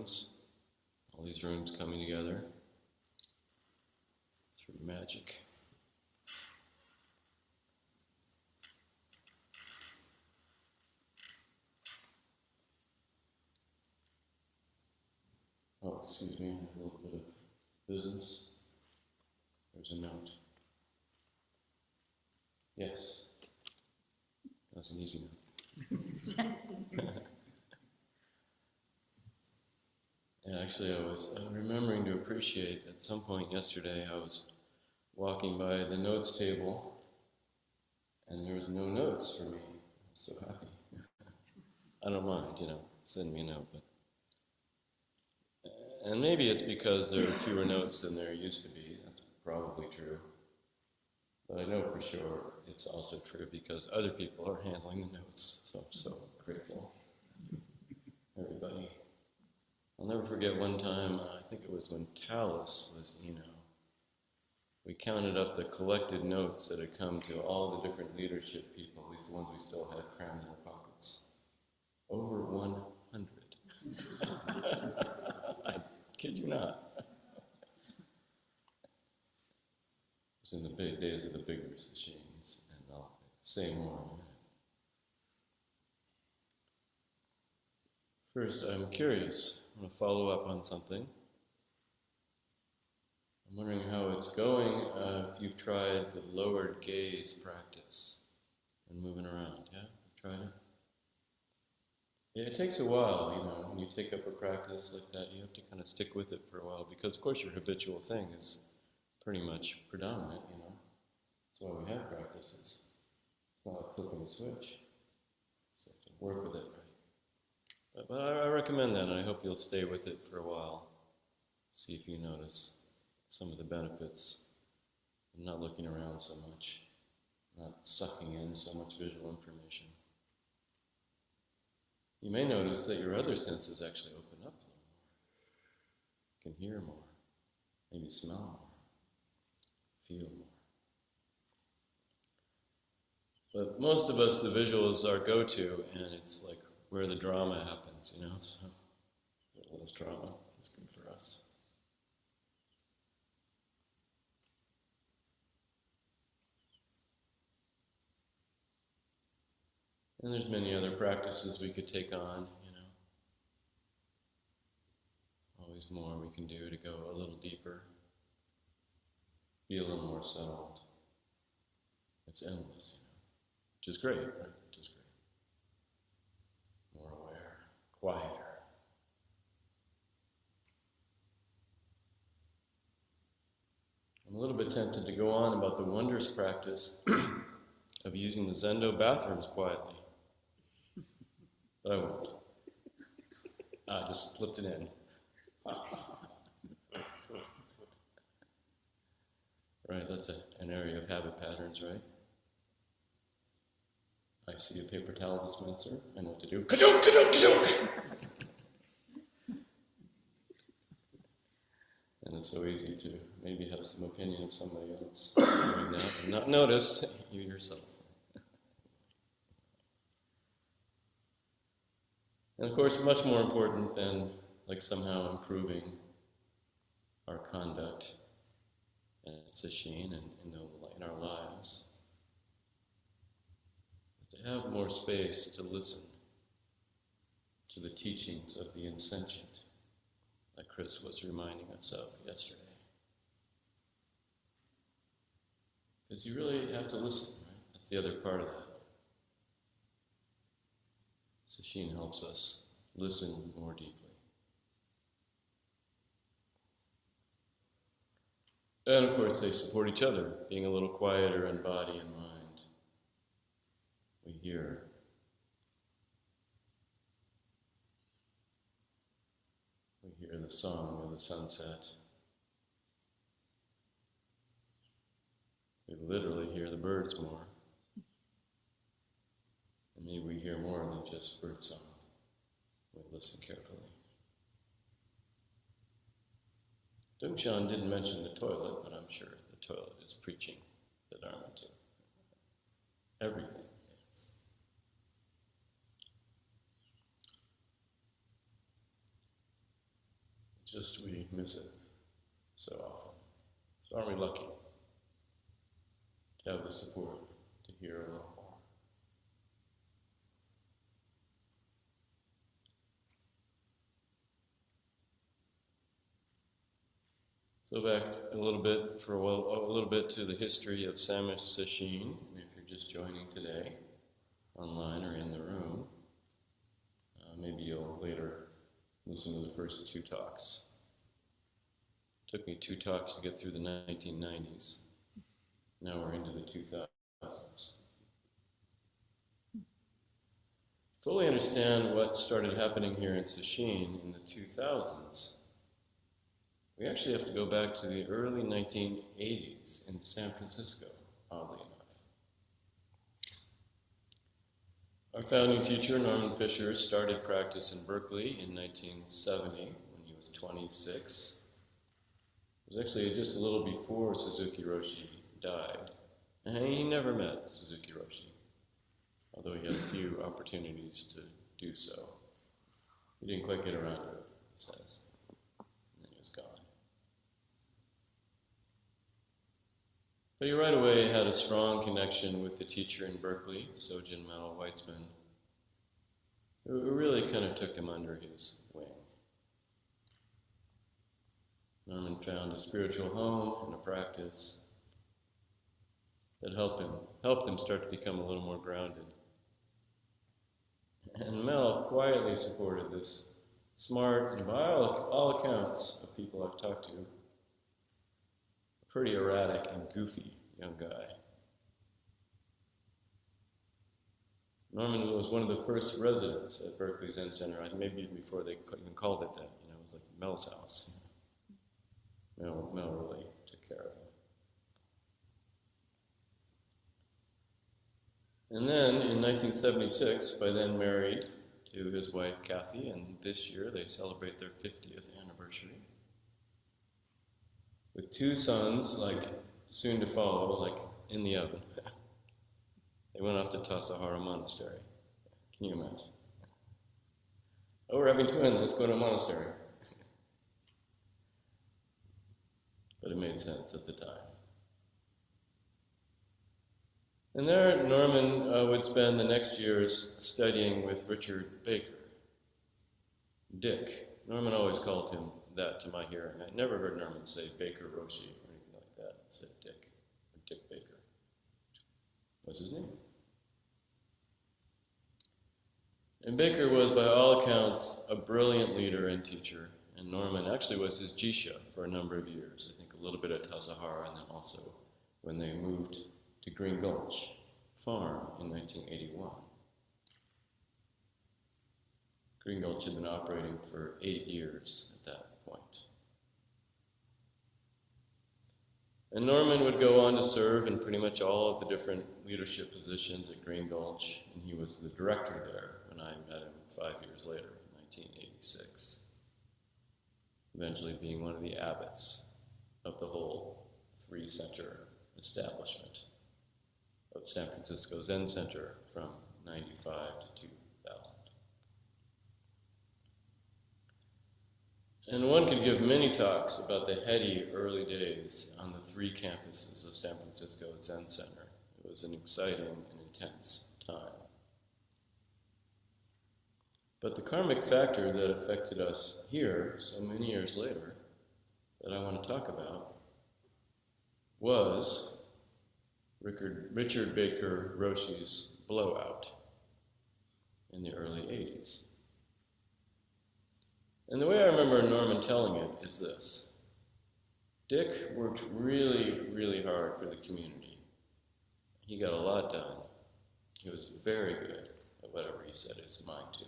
rooms, all these rooms coming together through magic. Oh, excuse me, a little bit of business. There's a note. Yes. That was an easy note. And actually, I was remembering to appreciate at some point yesterday, I was walking by the notes table, and there was no notes for me. I was so happy. I don't mind, send me a note. And maybe it's because there are fewer notes than there used to be. That's probably true. But I know for sure it's also true because other people are handling the notes. So I'm so grateful. Everybody. I'll never forget one time, I think it was when Talus was Eno. We counted up the collected notes that had come to all the different leadership people, at least the ones we still had crammed in our pockets. Over 100. I kid you not. It's in the big days of the bigger Sesshin's, and I'll say more in a minute. First, I'm curious. I want to follow up on something. I'm wondering how it's going if you've tried the lowered gaze practice and moving around. Yeah? You've tried it? Yeah, it takes a while, when you take up a practice like that, you have to kind of stick with it for a while because, of course, your habitual thing is pretty much predominant, That's why we have practices. It's not like flipping a switch. So you have to work with it, right? But I recommend that, and I hope you'll stay with it for a while. See if you notice some of the benefits of not looking around so much, not sucking in so much visual information. You may notice that your other senses actually open up a little more. You can hear more, maybe smell more, feel more. But most of us, the visual is our go-to, and it's like where the drama happens, so a little less drama is good for us. And there's many other practices we could take on, Always more we can do to go a little deeper, be a little more settled. It's endless, which is great, right? Which is great. More aware, quieter. I'm a little bit tempted to go on about the wondrous practice of using the Zendo bathrooms quietly. But I won't. I just slipped it in. Right, that's an area of habit patterns, right? I see a paper towel dispenser, I know what to do. Ka-dunk, ka-dunk, ka-dunk! And it's so easy to maybe have some opinion of somebody else doing that and not notice you yourself. And of course, much more important than somehow improving our conduct at Sesshin and in our lives, is to have more space to listen to the teachings of the insentient that Chris was reminding us of yesterday. Because you really have to listen, right? That's the other part of that. Sesshin helps us listen more deeply. And of course they support each other, being a little quieter in body and mind. We hear. We hear the song of the sunset. We literally hear the birds more. And maybe we hear more than just birdsong. We listen carefully. Dongshan didn't mention the toilet, but I'm sure the toilet is preaching the Dharma too. Everything is. just we miss it so often. So aren't we lucky to have the support to hear a little more? So back a little bit to the history of Samish Sesshin. If you're just joining today, online or in the room, maybe you'll later listen to the first two talks. It took me 2 talks to get through the 1990s. Now we're into the 2000s. Fully understand what started happening here in Sesshin in the 2000s. We actually have to go back to the early 1980s in San Francisco, oddly enough. Our founding teacher, Norman Fisher, started practice in Berkeley in 1970 when he was 26. It was actually just a little before Suzuki Roshi died. And he never met Suzuki Roshi, although he had a few opportunities to do so. He didn't quite get around to it, he says. And then he was gone. But he right away had a strong connection with the teacher in Berkeley, Sojin Mao Weitzman, who really kind of took him under his wing. Norman found a spiritual home and a practice that helped him start to become a little more grounded. And Mel quietly supported this smart, and by all accounts of people I've talked to, pretty erratic and goofy young guy. Norman was one of the first residents at Berkeley Zen Center, maybe even before they even called it that. It was like Mel's house. Mel really took care of him. And then in 1976, by then married to his wife Kathy, and this year they celebrate their 50th anniversary. With 2 sons, soon to follow, in the oven. They went off to Tassajara Monastery. Can you imagine? Oh, we're having twins, let's go to a monastery. But it made sense at the time. And there, Norman would spend the next years studying with Richard Baker. Dick. Norman always called him that to my hearing. I never heard Norman say Baker Roshi or anything like that. He said Dick, or Dick Baker. What's his name? And Baker was, by all accounts, a brilliant leader and teacher. And Norman actually was his jisha for a number of years. I think a little bit at Tassajara, and then also when they moved to Green Gulch Farm in 1981. Green Gulch had been operating for 8 years at that point. And Norman would go on to serve in pretty much all of the different leadership positions at Green Gulch, and he was the director there when I met him 5 years later, in 1986. Eventually being one of the abbots of the whole 3-center establishment of San Francisco Zen Center from 95 to 2000. And one could give many talks about the heady early days on the 3 campuses of San Francisco Zen Center. It was an exciting and intense time. But the karmic factor that affected us here so many years later that I want to talk about was Richard Baker Roshi's blowout in the early 80s. And the way I remember Norman telling it is this. Dick worked really, really hard for the community. He got a lot done. He was very good at whatever he set his mind to.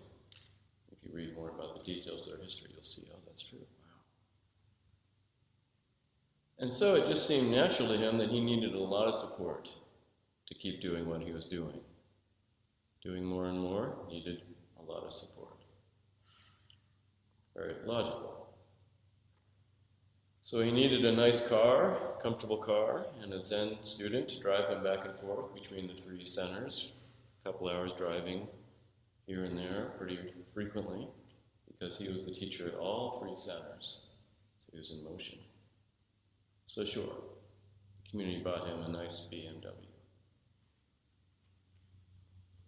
If you read more about the details of their history, you'll see, oh, that's true. Wow. And so it just seemed natural to him that he needed a lot of support to keep doing what he was doing. Doing more and more needed a lot of support. Very logical. So he needed a nice car, comfortable car, and a Zen student to drive him back and forth between the 3 centers, a couple hours driving here and there pretty frequently, because he was the teacher at all 3 centers. So he was in motion. So sure, the community bought him a nice BMW.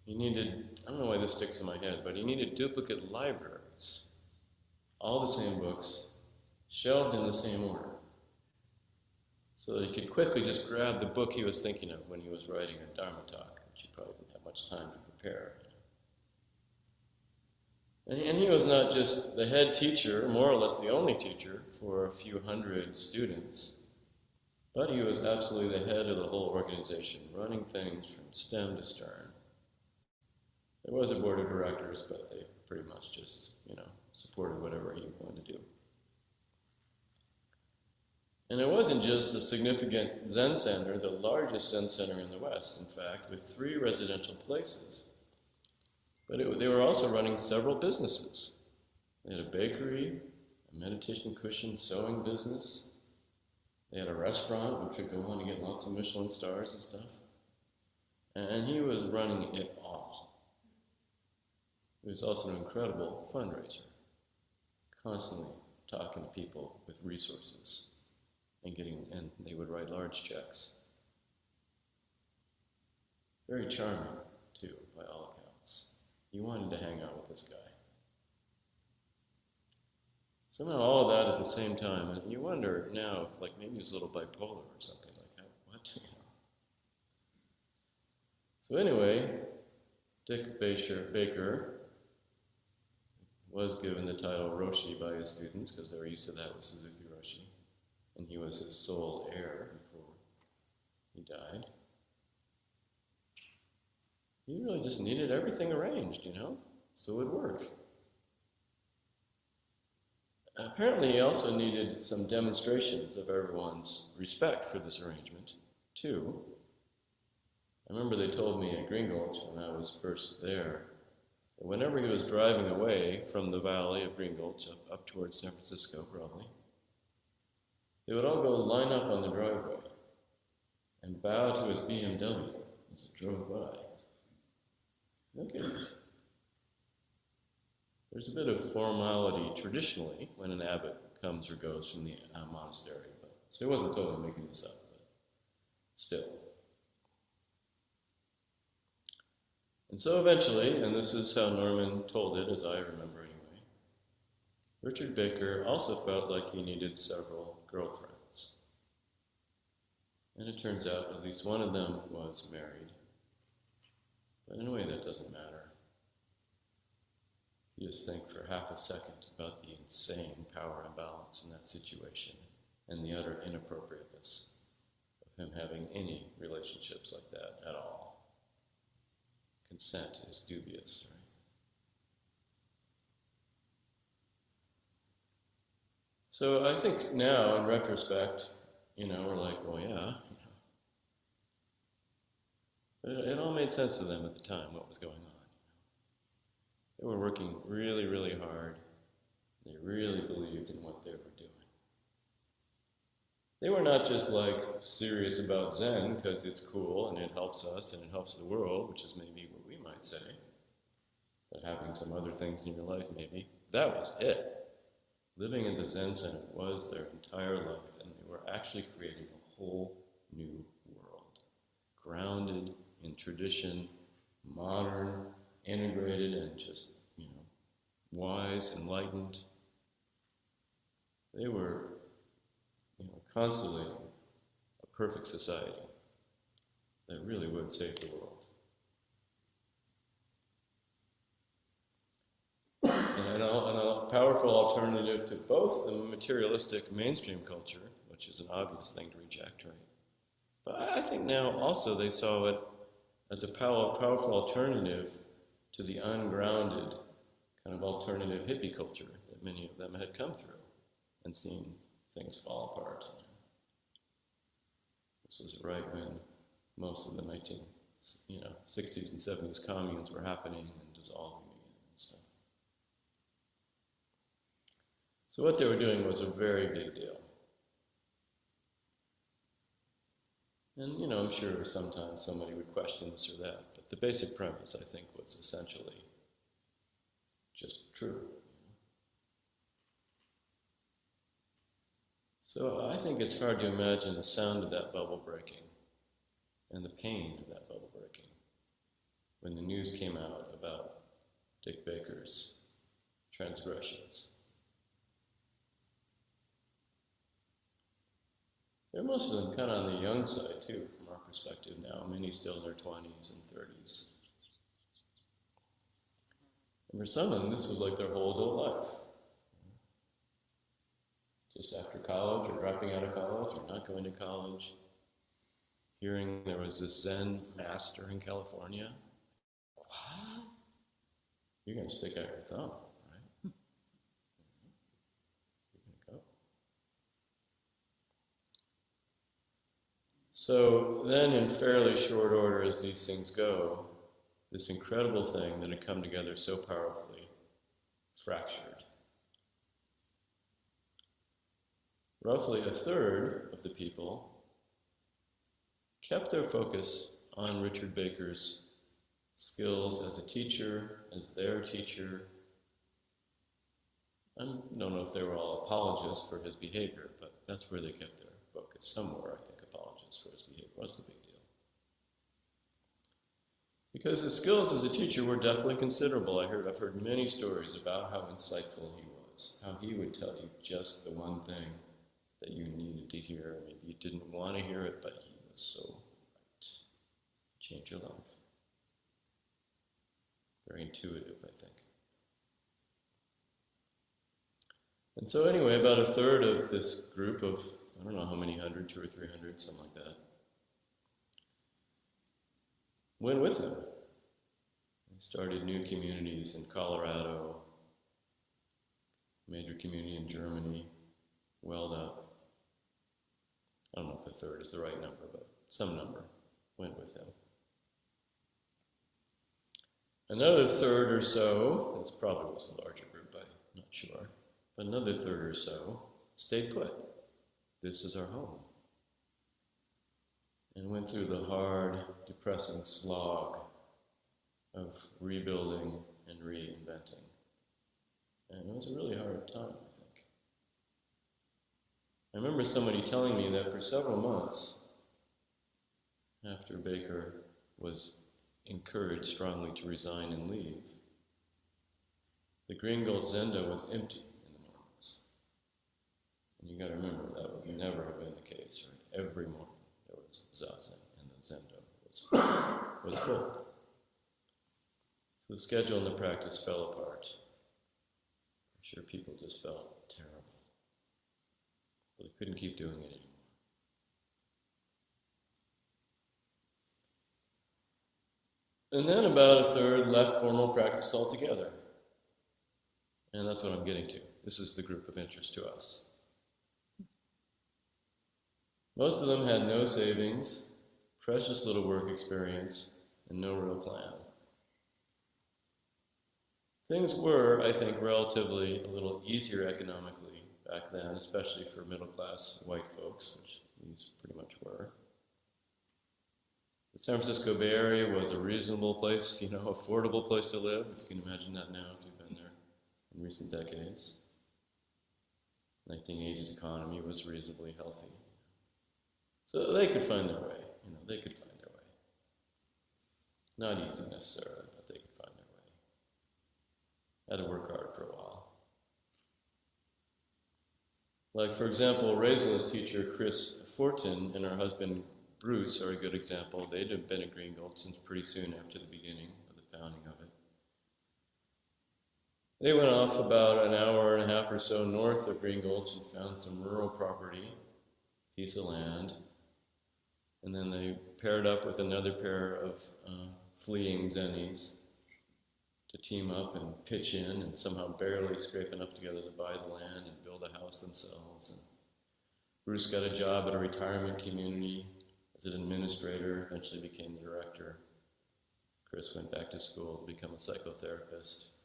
He needed, I don't know why this sticks in my head, but he needed duplicate libraries. All the same books, shelved in the same order. So that he could quickly just grab the book he was thinking of when he was writing a Dharma talk, which he probably didn't have much time to prepare. And he was not just the head teacher, more or less the only teacher for a few hundred students, but he was absolutely the head of the whole organization, running things from stem to stern. There was a board of directors, but they pretty much just, supported whatever he wanted to do. And it wasn't just the significant Zen center, the largest Zen center in the West, in fact, with 3 residential places. But they were also running several businesses. They had a bakery, a meditation cushion sewing business. They had a restaurant, which would go on to get lots of Michelin stars and stuff. And he was running it all. He was also an incredible fundraiser, constantly talking to people with resources and they would write large checks. Very charming, too, by all accounts. You wanted to hang out with this guy. Somehow all of that at the same time, and you wonder now, like maybe he's a little bipolar or something like that. What? So anyway, Dick Baker was given the title Roshi by his students because they were used to that with Suzuki Roshi, and he was his sole heir before he died. He really just needed everything arranged, so it would work. Apparently, he also needed some demonstrations of everyone's respect for this arrangement, too. I remember they told me at Green Gulch when I was first there, that whenever he was driving away from the valley of Green Gulch up towards San Francisco, probably, they would all go line up on the driveway and bow to his BMW as it drove by. Okay. There's a bit of formality traditionally when an abbot comes or goes from the monastery, so he wasn't totally making this up, but still. And so eventually, and this is how Norman told it, as I remember anyway, Richard Baker also felt like he needed several girlfriends. And it turns out at least one of them was married. But in a way, that doesn't matter. You just think for half a second about the insane power imbalance in that situation and the utter inappropriateness of him having any relationships like that at all. Consent is dubious, right? So I think now, in retrospect, we're like, well, yeah. But it all made sense to them at the time, what was going on. They were working really, really hard. They really believed in what they were doing. They were not just serious about Zen because it's cool and it helps us and it helps the world, which is maybe what we might say. But having some other things in your life, maybe. That was it. Living at the Zen Center was their entire life, and they were actually creating a whole new world. Grounded in tradition, modern, integrated, and just, wise, enlightened. They were, consolating a perfect society that really would save the world. And a powerful alternative to both the materialistic mainstream culture, which is an obvious thing to reject, right? But I think now also they saw it as a powerful alternative to the ungrounded kind of alternative hippie culture that many of them had come through and seen things fall apart. This was right when most of the 60s and 70s communes were happening and dissolving again and stuff. So what they were doing was a very big deal. And, I'm sure sometimes somebody would question this or that, but the basic premise, I think, was essentially just true. So I think it's hard to imagine the sound of that bubble breaking and the pain of that bubble breaking when the news came out about Dick Baker's transgressions. They're most of them kind of on the young side too, from our perspective now, many still in their 20s and 30s. And for some of them, this was like their whole adult life. Just after college, or dropping out of college, or not going to college, hearing there was this Zen master in California. What? You're going to stick out your thumb, right? You're going to go. So then, in fairly short order as these things go, this incredible thing that had come together so powerfully fractured. Roughly a third of the people kept their focus on Richard Baker's skills as a teacher, as their teacher. I don't know if they were all apologists for his behavior, but that's where they kept their focus. Some were, I think, apologists for his behavior. What's the big deal? Because his skills as a teacher were definitely considerable. I've heard many stories about how insightful he was, how he would tell you just the one thing that you needed to hear. Maybe you didn't want to hear it, but he was so right. Change your life. Very intuitive, I think. And so anyway, about a third of this group of, I don't know how many hundred, 200 or 300, something like that, went with him. They started new communities in Colorado, major community in Germany, welled up. I don't know if a third is the right number, but some number went with him. Another third or so, this probably was a larger group, I'm not sure, but another third or so stayed put. This is our home. And went through the hard, depressing slog of rebuilding and reinventing. And it was a really hard time, I think. I remember somebody telling me that for several months after Baker was encouraged strongly to resign and leave, the Green Gold Zendo was empty in the mornings. And you got to remember, that would never have been the case, right? Every morning there was Zazen, and the Zendo was full. So the schedule and the practice fell apart. I'm sure people just felt terrible. But they couldn't keep doing it anymore. And then about a third left formal practice altogether. And that's what I'm getting to. This is the group of interest to us. Most of them had no savings, precious little work experience, and no real plan. Things were, I think, relatively a little easier economically back then, especially for middle-class white folks, which these pretty much were. The San Francisco Bay Area was a reasonable place, affordable place to live, if you can imagine that now if you've been there in recent decades. 1980s economy was reasonably healthy. So they could find their way, they could find their way. Not easy necessarily, but they could find their way. Had to work hard for a while. Like, for example, Raisl's teacher, Chris Fortin, and her husband, Bruce, are a good example. They'd have been at Green Gold since pretty soon after the beginning of the founding of it. They went off about an hour and a half or so north of Green Gulch and found some rural property, piece of land, and then they paired up with another pair of fleeing Zennies to team up and pitch in and somehow barely scrape enough together to buy the land and build a house themselves. And Bruce got a job at a retirement community as an administrator, eventually became the director. Chris went back to school to become a psychotherapist.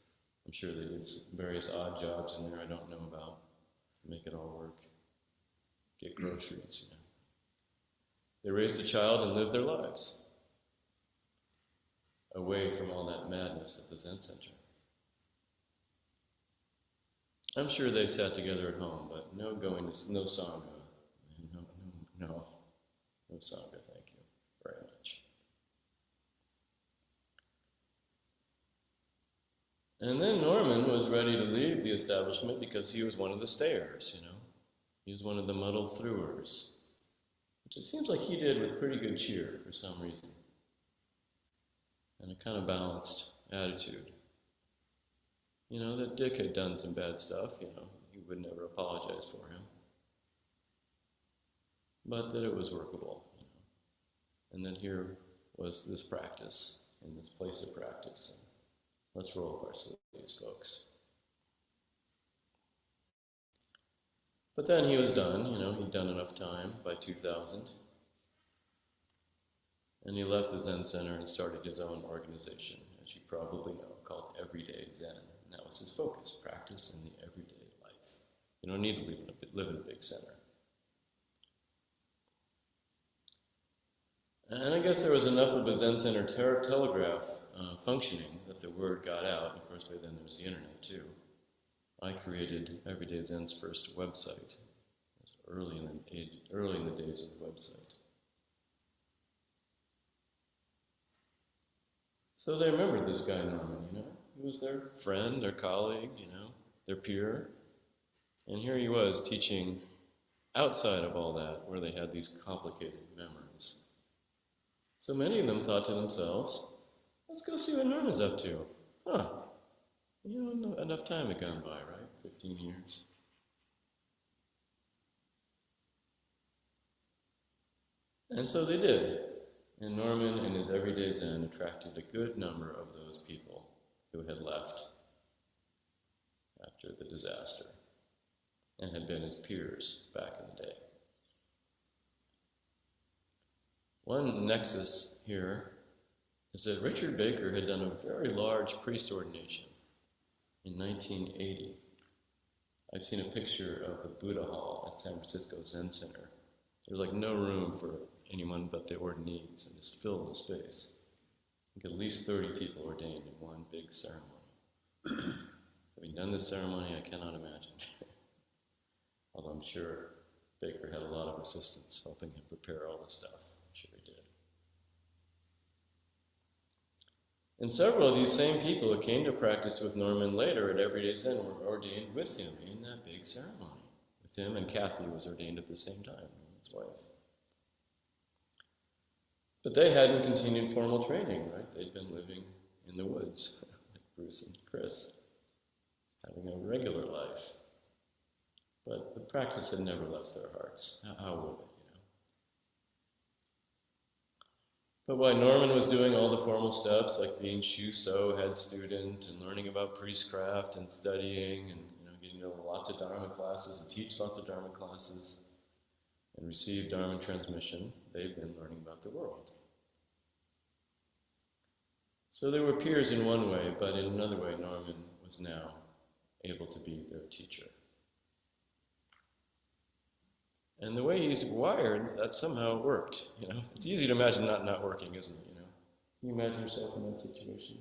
I'm sure they did various odd jobs in there I don't know about to make it all work. Get groceries, They raised a child and lived their lives away from all that madness at the Zen Center. I'm sure they sat together at home, but no sangha, No, no Sangha, thank you very much. And then Norman was ready to leave the establishment because he was one of the stayers, you know. He was one of the muddle-throughers, which it seems like he did with pretty good cheer for some reason, and a kind of balanced attitude. You know, that Dick had done some bad stuff, you know, he would never apologize for him, but that it was workable, you know. And then here was this practice, in this place of practice. And let's roll up our sleeves, folks. But then he was done, you know, he'd done enough time by 2000. And he left the Zen Center and started his own organization, as you probably know, called Everyday Zen. And that was his focus, practice in the everyday life. You don't need to live in a big center. And I guess there was enough of a Zen Center telegraph functioning that the word got out. And of course, by then there was the internet too. I created Everyday Zen's first website. It was early in the days of the website. So they remembered this guy Norman, you know. He was their friend, their colleague, you know, their peer. And here he was teaching outside of all that, where they had these complicated memories. So many of them thought to themselves, let's go see what Norman's up to. Huh. You know, enough time had gone by, right? 15 years. And so they did. And Norman and his Everyday Zen attracted a good number of those people who had left after the disaster and had been his peers back in the day. One nexus here is that Richard Baker had done a very large priest ordination in 1980. I've seen a picture of the Buddha Hall at San Francisco Zen Center. There's like no room for anyone but the ordinees, and just filled the space. I think at least 30 people ordained in one big ceremony. Having done this ceremony, I cannot imagine. Although I'm sure Baker had a lot of assistants helping him prepare all this stuff. I'm sure he did. And several of these same people who came to practice with Norman later at Everyday Zen were ordained with him in that big ceremony. With him, and Kathy was ordained at the same time, his wife. But they hadn't continued formal training, right? They'd been living in the woods, like Bruce and Chris, having a regular life. But the practice had never left their hearts. How would it, you know? But while Norman was doing all the formal steps, like being Shuso, head student, and learning about priestcraft and studying, and getting to lots of Dharma classes and teach lots of Dharma classes, and receive Dharma transmission, they've been learning about the world. So they were peers in one way, but in another way, Norman was now able to be their teacher. And the way he's wired, that somehow worked, you know. It's easy to imagine that not working, isn't it, you know? Can you imagine yourself in that situation?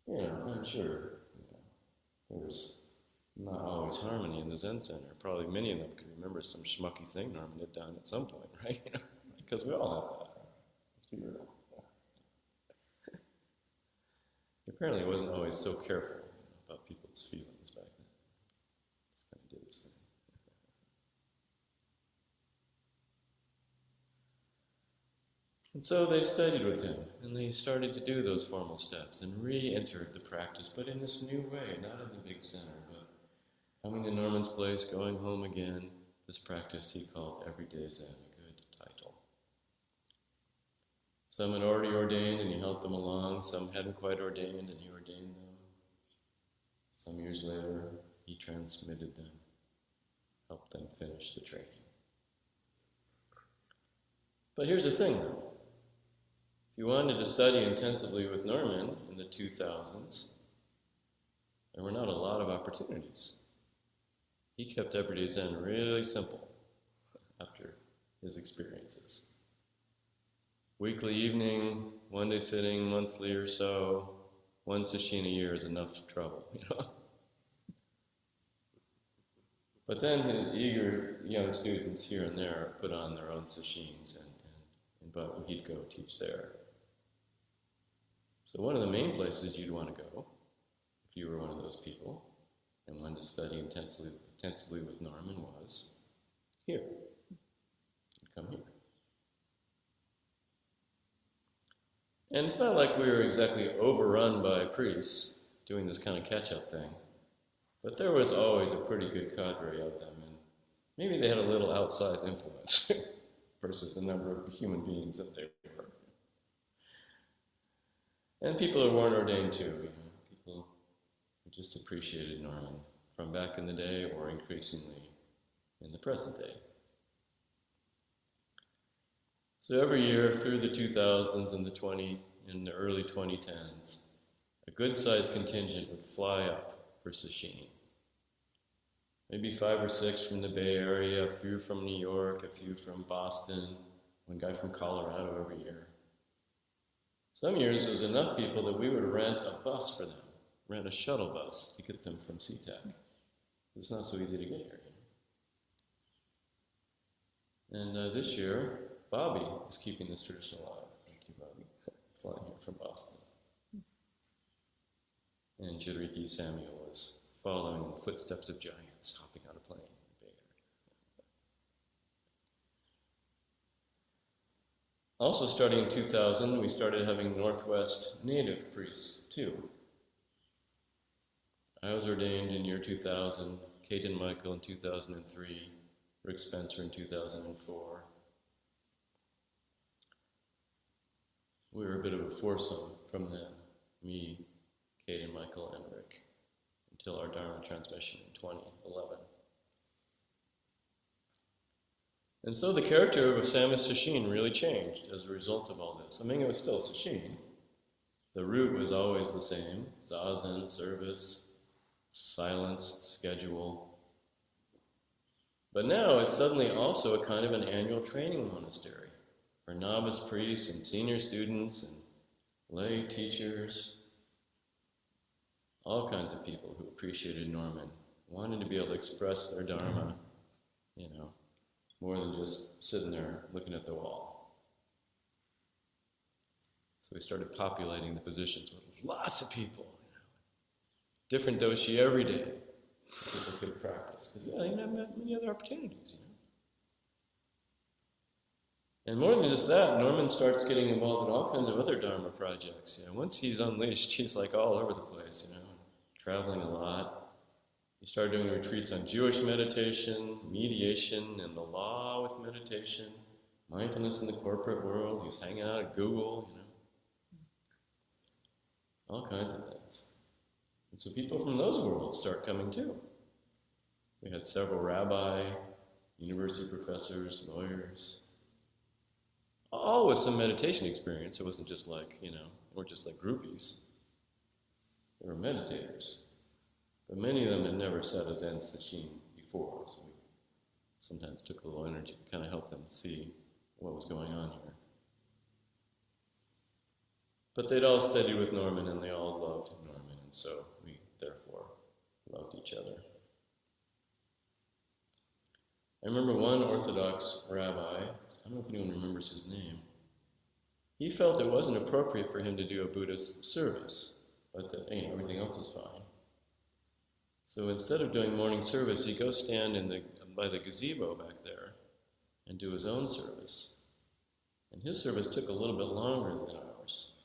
Yeah, I'm sure, there's not always harmony in the Zen Center. Probably many of them can remember some schmucky thing Norman had done at some point, right? Because we all have that. Let's be real. Apparently, he wasn't always so careful about people's feelings back then. Just kind of did his thing. And so they studied with him, and they started to do those formal steps and re-entered the practice, but in this new way, not in the big center, but coming to Norman's place, going home again. This practice he called Everyday Zen, a good title. Some had already ordained and he helped them along. Some hadn't quite ordained and he ordained them. Some years later, he transmitted them, helped them finish the training. But here's the thing, though. If you wanted to study intensively with Norman in the 2000s, there were not a lot of opportunities. He kept Everyday Zen really simple after his experiences. Weekly evening, one-day sitting, monthly or so, one sesshin a year is enough trouble, you know. But then his eager young students here and there put on their own sesshins, but he'd go teach there. So one of the main places you'd want to go, if you were one of those people, and wanted to study intensively with Norman, was here. You'd come here. And it's not like we were exactly overrun by priests doing this kind of catch-up thing, but there was always a pretty good cadre of them, and maybe they had a little outsized influence versus the number of human beings that they were. And people who weren't ordained too, people who just appreciated Norman from back in the day or increasingly in the present day. So every year through the 2000s and the early 2010s, a good-sized contingent would fly up for Sesshin. Maybe 5 or 6 from the Bay Area, a few from New York, a few from Boston, one guy from Colorado every year. Some years it was enough people that we would rent a bus for them, rent a shuttle bus to get them from SeaTac. It's not so easy to get here. And this year, Bobby is keeping this tradition alive. Thank you, Bobby, flying here from Boston. And Jiriki Samuel is following in the footsteps of giants, hopping on a plane in the Bay Area. Also, starting in 2000, we started having Northwest native priests, too. I was ordained in year 2000, Caden Michael in 2003, Rick Spencer in 2004. We were a bit of a foursome from then, me, Caden Michael, and Rick, until our Dharma transmission in 2011. And so the character of Sam's Sesshin really changed as a result of all this. I mean, it was still Sesshin. The root was always the same: zazen, service, silence, schedule. But now it's suddenly also a kind of an annual training monastery for novice priests and senior students and lay teachers, all kinds of people who appreciated Norman, wanted to be able to express their Dharma, more than just sitting there looking at the wall. So we started populating the positions with lots of people, different doshi every day, so people could practice. Because, they didn't have many other opportunities, And more than just that, Norman starts getting involved in all kinds of other Dharma projects. Once he's unleashed, he's like all over the place, traveling a lot. He started doing retreats on Jewish meditation, mediation, and the law with meditation, mindfulness in the corporate world. He's hanging out at Google, all kinds of things. And so people from those worlds start coming too. We had several rabbi, university professors, lawyers, all with some meditation experience. It wasn't just like, they weren't just like groupies. They were meditators. But many of them had never sat as Zen Sesshin before, so we sometimes took a little energy to kind of help them see what was going on here. But they'd all studied with Norman, and they all loved Norman, and so we, therefore, loved each other. I remember one Orthodox rabbi, I don't know if anyone remembers his name, he felt it wasn't appropriate for him to do a Buddhist service, but that everything else was fine. So instead of doing morning service, he'd go stand by the gazebo back there and do his own service. And his service took a little bit longer than ours.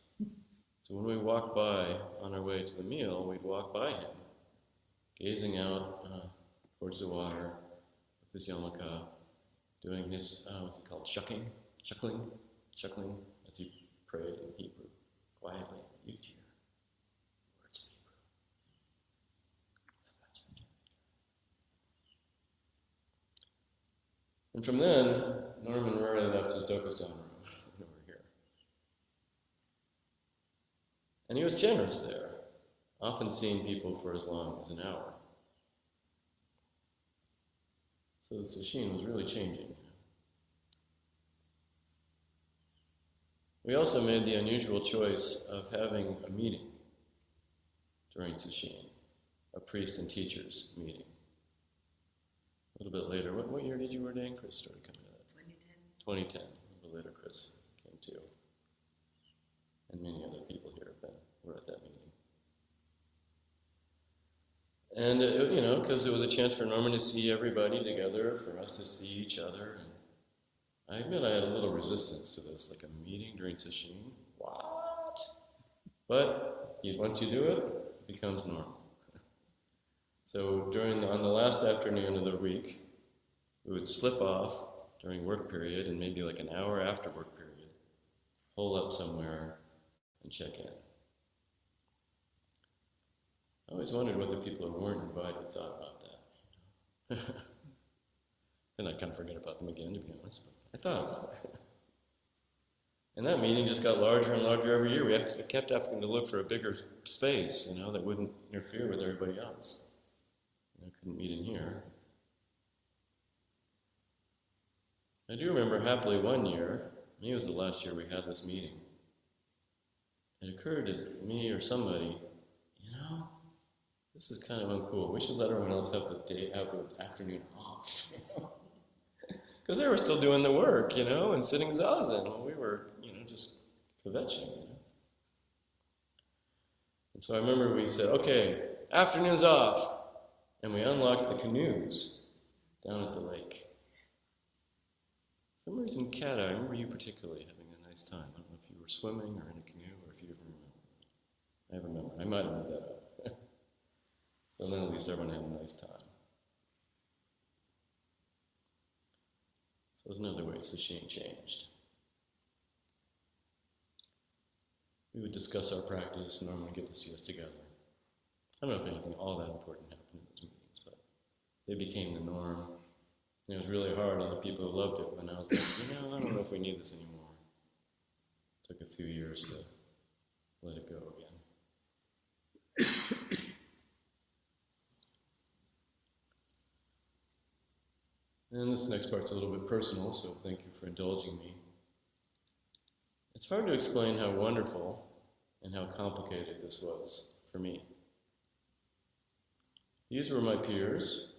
So when we walked by on our way to the meal, we'd walk by him, gazing out towards the water with his yarmulke, doing his, what's it called, chuckling, as he prayed in Hebrew, quietly. You could hear words of Hebrew. And from then, Norman rarely left his Dokusan room over here. And he was generous there, often seeing people for as long as an hour. So the Sesshin was really changing. We also made the unusual choice of having a meeting during Sesshin, a priest and teachers meeting. A little bit later. What year did you ordain? Chris started coming to that. 2010. 2010. A little bit later, Chris came too. And many other people here were at that meeting. And, because it was a chance for Norman to see everybody together, for us to see each other. And I admit I had a little resistance to this, like a meeting during Sesshin. What? But once you do it, it becomes normal. So on the last afternoon of the week, we would slip off during work period, and maybe like an hour after work period, hole up somewhere and check in. I always wondered what the people who weren't invited thought about that. Then I'd kind of forget about them again, to be honest, but I thought about it. And that meeting just got larger and larger every year. We kept having to look for a bigger space, that wouldn't interfere with everybody else. I couldn't meet in here. I do remember happily one year, maybe it was the last year we had this meeting, it occurred to me or somebody, this is kind of uncool. We should let everyone else have the afternoon off. Because they were still doing the work, and sitting zazen while we were, just kvetching. And so I remember we said, okay, afternoon's off. And we unlocked the canoes down at the lake. For some reason, Kat, I remember you particularly having a nice time. I don't know if you were swimming or in a canoe or if you even remember. I remember. I might have made that up. So then at least everyone had a nice time. So there's another way Sesshin changed. We would discuss our practice and normally get to see us together. I don't know if anything all that important happened in those meetings, but they became the norm. And it was really hard on the people who loved it when I was like, I don't know if we need this anymore. It took a few years to let it go again. And this next part's a little bit personal, so thank you for indulging me. It's hard to explain how wonderful and how complicated this was for me. These were my peers,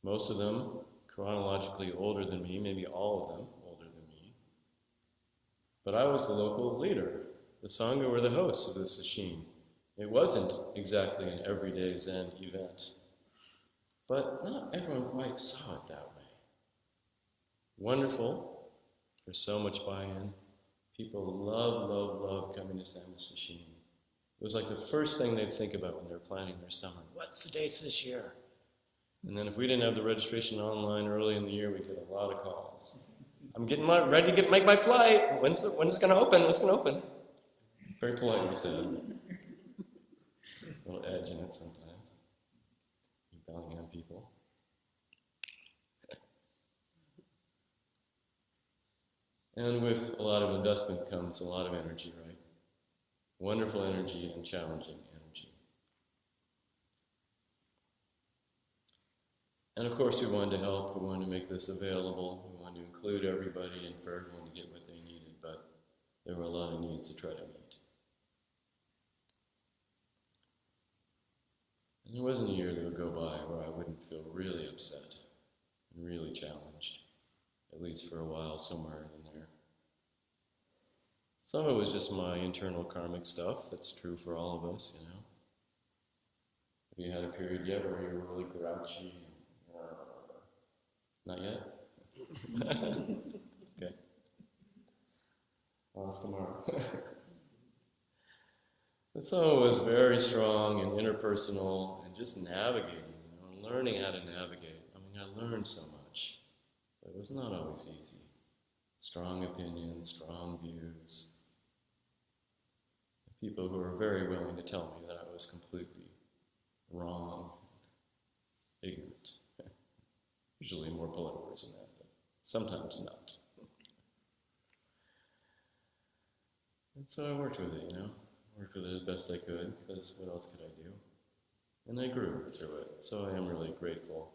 most of them chronologically older than me, maybe all of them older than me. But I was the local leader. The Sangha were the hosts of the Sesshin. It wasn't exactly an everyday Zen event. But not everyone quite saw it that way. Wonderful. There's so much buy-in. People love coming to Sangha Sesshin. It was like the first thing they'd think about when they were planning their summer. What's the dates this year? And then if we didn't have the registration online early in the year, we'd get a lot of calls. I'm getting ready to make my flight. When's it going to open? What's going to open? Very politely said. A little edge in it sometimes. Bellingham people. And with a lot of investment comes a lot of energy, right? Wonderful energy and challenging energy. And of course we wanted to help, we wanted to make this available, we wanted to include everybody and for everyone to get what they needed, but there were a lot of needs to try to meet. And there wasn't a year that would go by where I wouldn't feel really upset and really challenged, at least for a while, somewhere in there. Some of it was just my internal karmic stuff. That's true for all of us, Have you had a period yet where you were really grouchy? Not yet? Okay. I'll ask tomorrow. But some of it was very strong and interpersonal and just navigating, learning how to navigate. I learned so much, but it was not always easy. Strong opinions, strong views. People who were very willing to tell me that I was completely wrong, ignorant. Usually more polite words than that, but sometimes not. And so I worked with it, Worked with it as best I could, because what else could I do? And I grew through it. So I am really grateful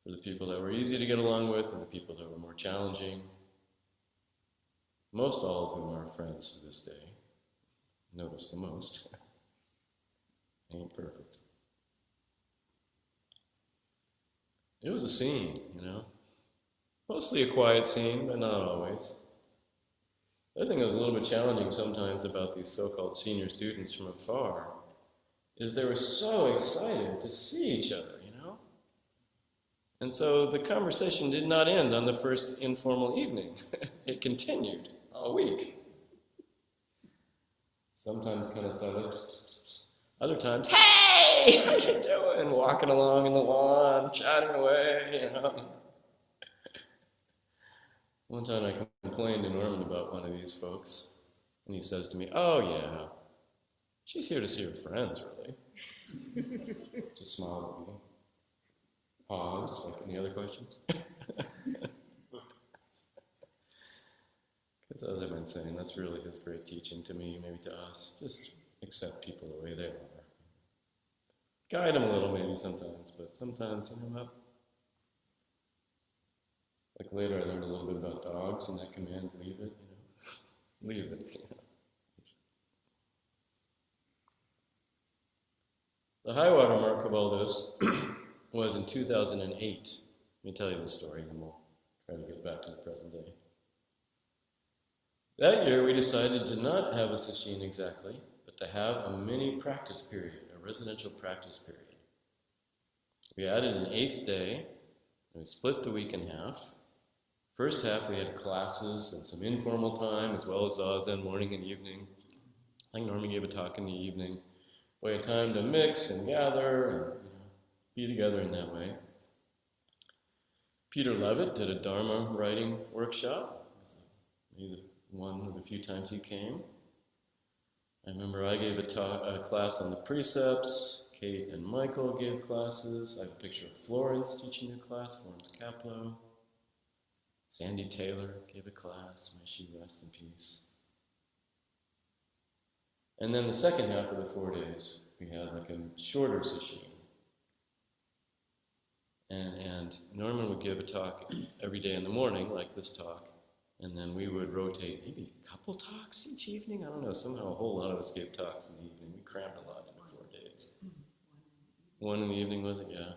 for the people that were easy to get along with and the people that were more challenging. Most all of whom are friends to this day. Notice the most. Ain't perfect. It was a scene, you know. Mostly a quiet scene, but not always. The other thing that was a little bit challenging sometimes about these so-called senior students from afar is they were so excited to see each other, you know? And so the conversation did not end on the first informal evening. It continued all week. Sometimes kind of silent. Other times, hey, how you doing? Walking along in the lawn, chatting away, you know? One time I complained to Norman about one of these folks, and he says to me, oh yeah, she's here to see her friends, really. Just smiled at me. Paused, like any other questions? Because as I've been saying, that's really his great teaching to me, maybe to us. Just accept people the way they are. Guide them a little maybe sometimes, but sometimes, you know what? Like later I learned a little bit about dogs and that command, leave it, you know. Leave it, you know. The high water mark of all this was in 2008. Let me tell you the story and we'll try to get back to the present day. That year we decided to not have a sesshin exactly, but to have a mini practice period, a residential practice period. We added an 8th day, and we split the week in half. First half we had classes and some informal time, as well as zazen morning and evening. I think Norman gave a talk in the evening. We had time to mix and gather and, you know, be together in that way. Peter Levitt did a Dharma writing workshop. It was maybe one of the few times he came. I remember I gave a class on the precepts. Kate and Michael gave classes. I have a picture of Florence teaching a class, Florence Kaplow. Sandy Taylor gave a class. May she rest in peace. And then the second half of the 4 days, we had like a shorter sesshin. And Norman would give a talk every day in the morning, like this talk, and then we would rotate maybe a couple talks each evening. I don't know, somehow a whole lot of us gave talks in the evening. We crammed a lot into 4 days. One in the evening, was it? Yeah.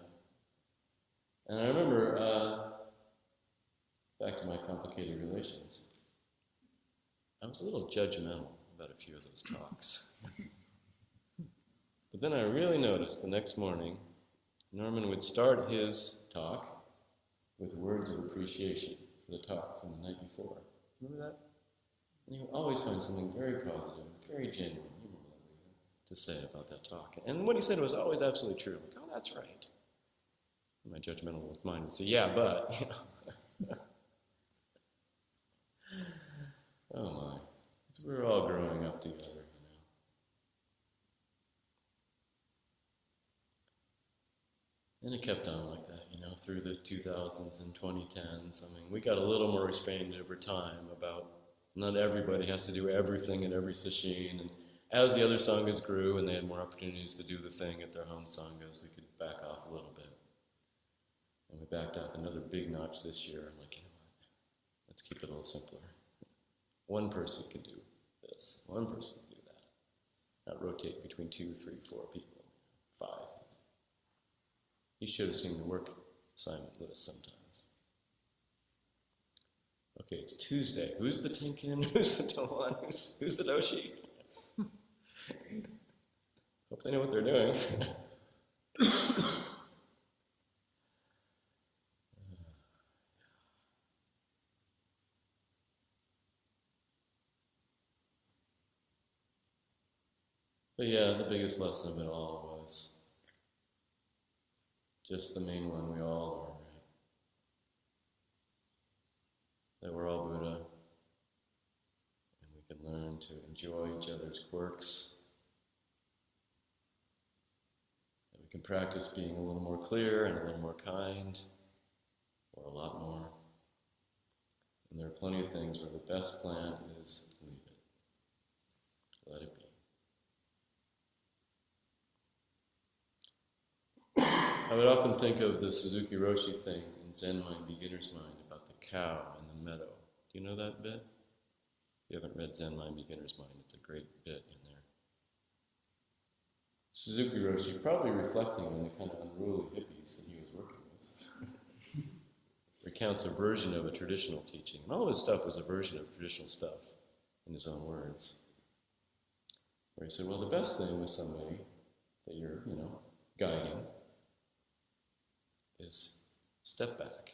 And I remember, back to my complicated relations, I was a little judgmental about a few of those talks. But then I really noticed the next morning, Norman would start his talk with words of appreciation for the talk from the night before. Remember that? And you always find something very positive, very genuine, to say about that talk. And what he said was always absolutely true. Like, oh, that's right. And my judgmental mind would say, yeah, but, you know. Oh my. We're all growing up together, you know. And it kept on like that, you know, through the 2000s and 2010s. I mean, we got a little more restrained over time about not everybody has to do everything at every sesshin. And as the other sanghas grew and they had more opportunities to do the thing at their home sanghas, we could back off a little bit. And we backed off another big notch this year. I'm like, you know what, let's keep it a little simpler. One person can do this. One person can do that. Not rotate between 2, 3, 4 people, 5. You should have seen the work assignment list sometimes. Okay, it's Tuesday. Who's the Tinkin? Who's the Nomon? Who's the Doshi? Hope they know what they're doing. But yeah, the biggest lesson of it all was just the main one we all learn, right? That we're all Buddha, and we can learn to enjoy each other's quirks. That we can practice being a little more clear and a little more kind, or a lot more. And there are plenty of things where the best plan is leave it. Let it be. I would often think of the Suzuki Roshi thing in Zen Mind, Beginner's Mind, about the cow and the meadow. Do you know that bit? If you haven't read Zen Mind, Beginner's Mind, it's a great bit in there. Suzuki Roshi probably reflecting on the kind of unruly hippies that he was working with. recounts a version of a traditional teaching. And all his stuff was a version of traditional stuff, in his own words. Where he said, well, the best thing with somebody that you're, guiding is step back.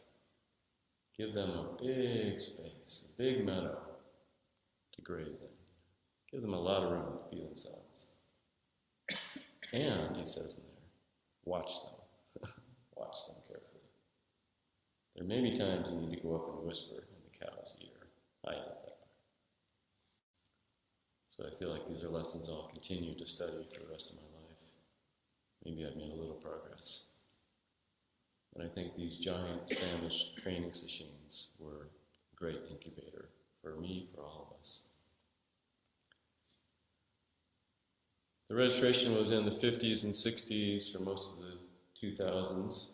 Give them a big space, a big meadow to graze in. Give them a lot of room to be themselves. And, he says in there, watch them. Watch them carefully. There may be times you need to go up and whisper in the cow's ear. I did that. So I feel like these are lessons I'll continue to study for the rest of my life. Maybe I've made a little progress. And I think these giant Samish training sessions were a great incubator for me, for all of us. The registration was in the 50s and 60s for most of the 2000s,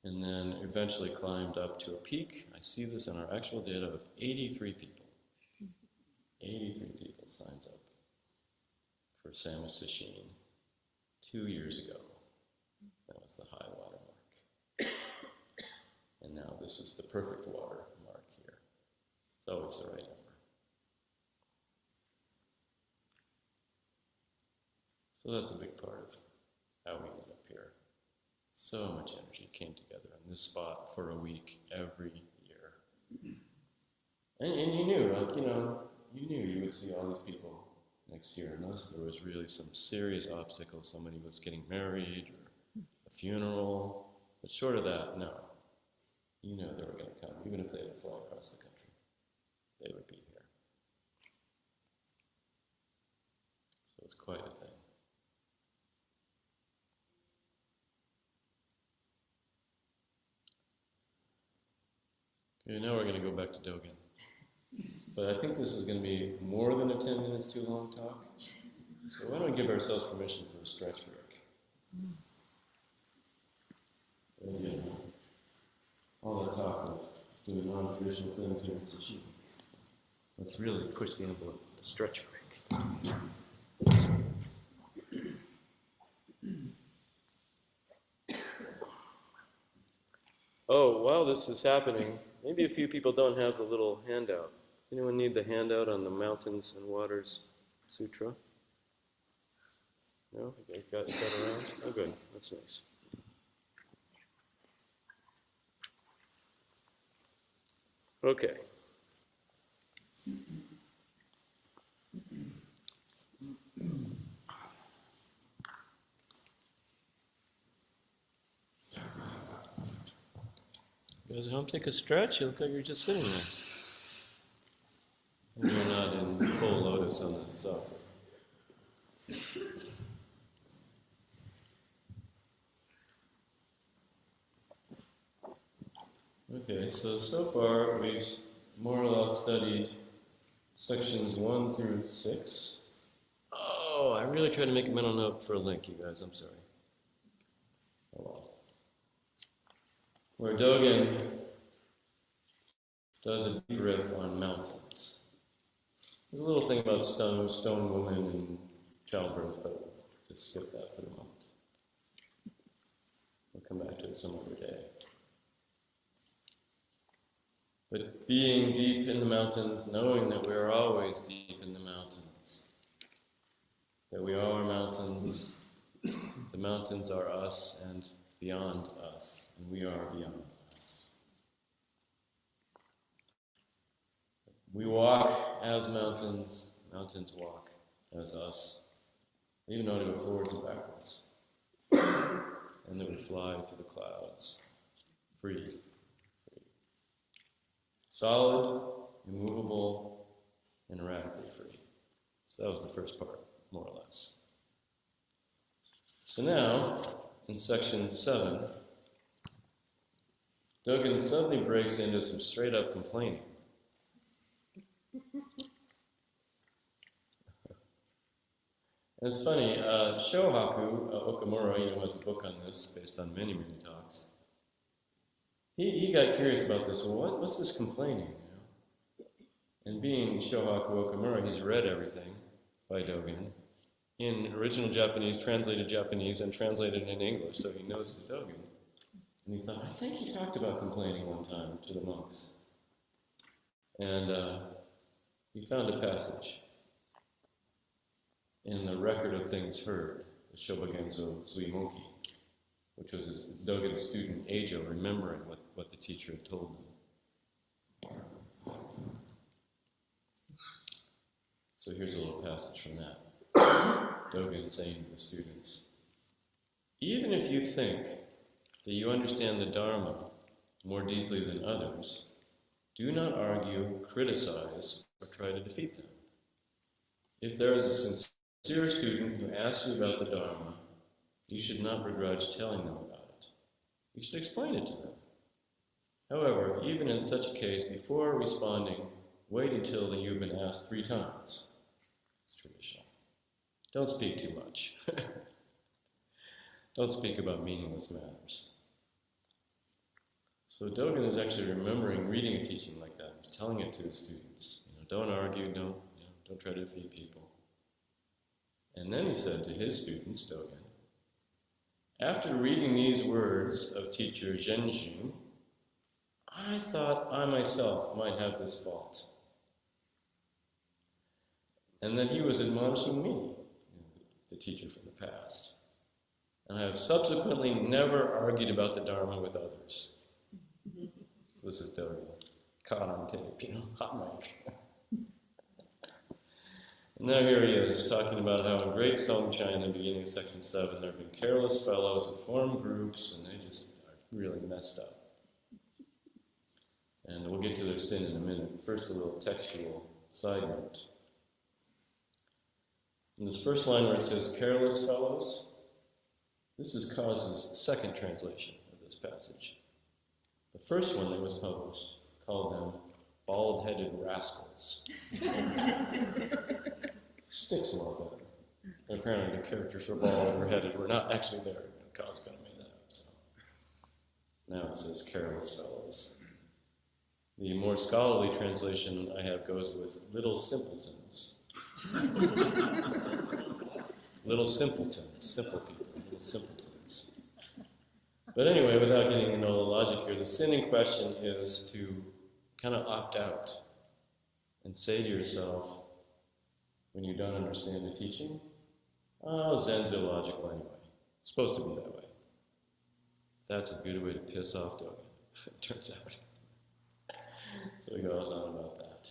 and then eventually climbed up to a peak. I see this in our actual data of 83 people. 83 people signs up for Samish Sesshin 2 years ago. That was the high water mark. And now this is the perfect water mark here. It's always the right number. So that's a big part of how we ended up here. So much energy came together in this spot for a week every year. And you knew, you knew you would see all these people next year, unless there was really some serious obstacle. Somebody was getting married or a funeral. But short of that, no. You know they were going to come, even if they had to fly across the country. They would be here. So it's quite a thing. Okay, now we're going to go back to Dogen. But I think this is going to be more than a 10 minutes too long talk. So why don't we give ourselves permission for a stretch break? And again, all that talk of doing non-traditional things here in Sesshin. Let's really push the envelope. A stretch break. Oh, while this is happening, maybe a few people don't have the little handout. Does anyone need the handout on the Mountains and Waters Sutra? No? You got around? Oh, good. That's nice. Okay. You guys at home, take a stretch. You look like you're just sitting there. And you're not in full lotus on the sofa. Okay, so far we've more or less studied sections 1 through 6. Oh, I really tried to make a mental note for a link, you guys. I'm sorry. Oh well. Where Dogen does a deep riff on mountains. There's a little thing about stone woman and childbirth, but just skip that for the moment. We'll come back to it some other day. But being deep in the mountains, knowing that we are always deep in the mountains, that we are mountains, the mountains are us and beyond us, and we are beyond us. We walk as mountains, mountains walk as us. We even know to go forwards and backwards. And that we fly through the clouds, free. Solid, immovable, and radically free. So that was the first part, more or less. So now, in section 7, Dogen suddenly breaks into some straight-up complaining. And it's funny, Shohaku Okamura, who has a book on this, based on many, many talks, he got curious about this. Well, what's this complaining? And being Shohaku Okamura, he's read everything by Dogen in original Japanese, translated Japanese, and translated in English, so he knows his Dogen. And he thought, I think he talked about complaining one time to the monks. And he found a passage in the Record of Things Heard, the Shobogenzo Zuimoki, which was his Dogen student Eijo remembering what the teacher had told him. So here's a little passage from that. Dogen saying to the students, even if you think that you understand the Dharma more deeply than others, do not argue, criticize, or try to defeat them. If there is a sincere student who asks you about the Dharma, you should not begrudge telling them about it. You should explain it to them. However, even in such a case, before responding, wait until you've been asked 3 times. It's traditional. Don't speak too much. Don't speak about meaningless matters. So Dogen is actually remembering reading a teaching like that. He's telling it to his students. Don't argue, don't try to defeat people. And then he said to his students, Dogen, after reading these words of teacher Zhenjing, I thought I myself might have this fault. And then he was admonishing me, the teacher from the past. And I have subsequently never argued about the Dharma with others. So this is Dogen, caught on tape, hot mic. And now here he is, talking about how in Great Songchai in the beginning of section 7, there have been careless fellows who form groups, and they just are really messed up. And we'll get to their sin in a minute. First, a little textual side note. In this first line where it says, careless fellows, this is Kaz's second translation of this passage. The first one that was published called them bald-headed rascals. Sticks a lot better. And apparently the characters were bald or headed were not actually there. Kaz kind of made that up. So now it says careless fellows. The more scholarly translation I have goes with little simpletons. Little simpletons, simple people, little simpletons. But anyway, without getting into all the logic here, the sin in question is to kind of opt out and say to yourself, when you don't understand the teaching, oh, Zen's illogical anyway. It's supposed to be that way. That's a good way to piss off Dogen, it turns out. So he goes on about that.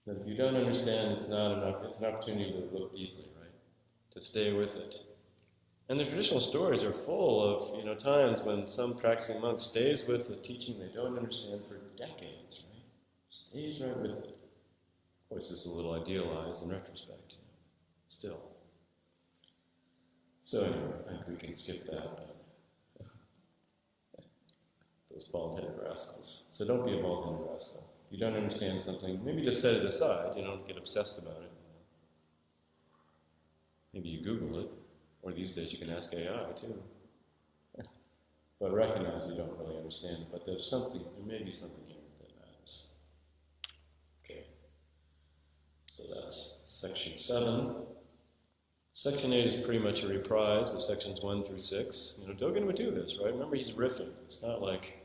That if you don't understand, it's an opportunity to look deeply, right? To stay with it. And the traditional stories are full of, times when some practicing monk stays with the teaching they don't understand for decades, right? Stays right with it. Of course, this is a little idealized in retrospect, still. So anyway, I think we can skip that. Those bald-headed rascals. So don't be a bald-headed rascal. If you don't understand something, maybe just set it aside. Don't get obsessed about it. Maybe you Google it. Or these days you can ask AI too. But recognize you don't really understand it. But there may be something here that matters. Okay. So that's section 7. Section 8 is pretty much a reprise of sections 1 through 6. Dogen would do this, right? Remember, he's riffing. It's not like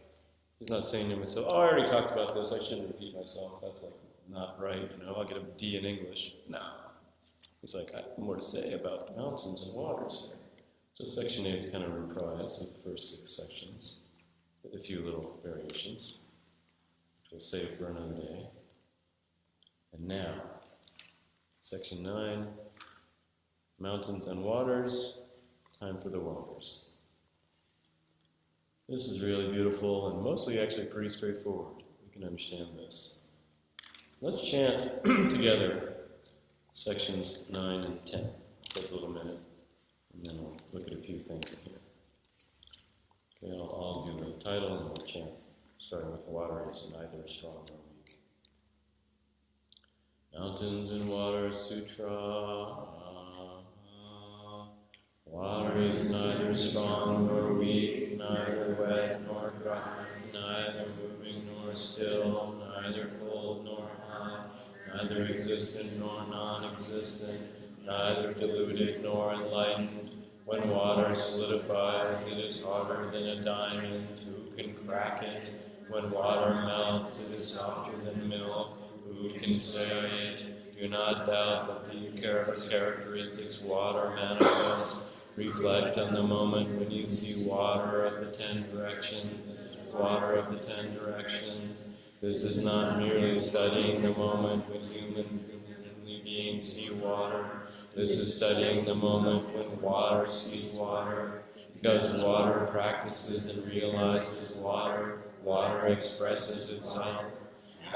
he's not saying to himself, oh, I already talked about this. I shouldn't repeat myself. That's not right. I'll get a D in English. No. He's like, I have more to say about mountains and waters. So section 8 is kind of a reprise of the first 6 sections, with a few little variations, which we'll save for another day. And now, section 9, mountains and waters, time for the waters. This is really beautiful and mostly actually pretty straightforward. We can understand this. Let's chant together sections 9 and 10. Take a little minute, and then we'll look at a few things in here. Okay, I'll do the title and we'll chant, starting with water is neither strong nor weak. Mountains and water sutra. Water is neither strong nor weak, neither wet nor dry, neither moving nor still, neither cold nor hot, neither existent nor non-existent, neither deluded nor enlightened, When water solidifies, it is harder than a diamond. Who can crack it? When water melts, it is softer than milk. Who can say it? Do not doubt that the characteristics water manifests. Reflect on the moment when you see water of the 10 directions. Water of the 10 directions. This is not merely studying the moment when human beings see water. This is studying the moment when water sees water. Because water practices and realizes water, water expresses itself.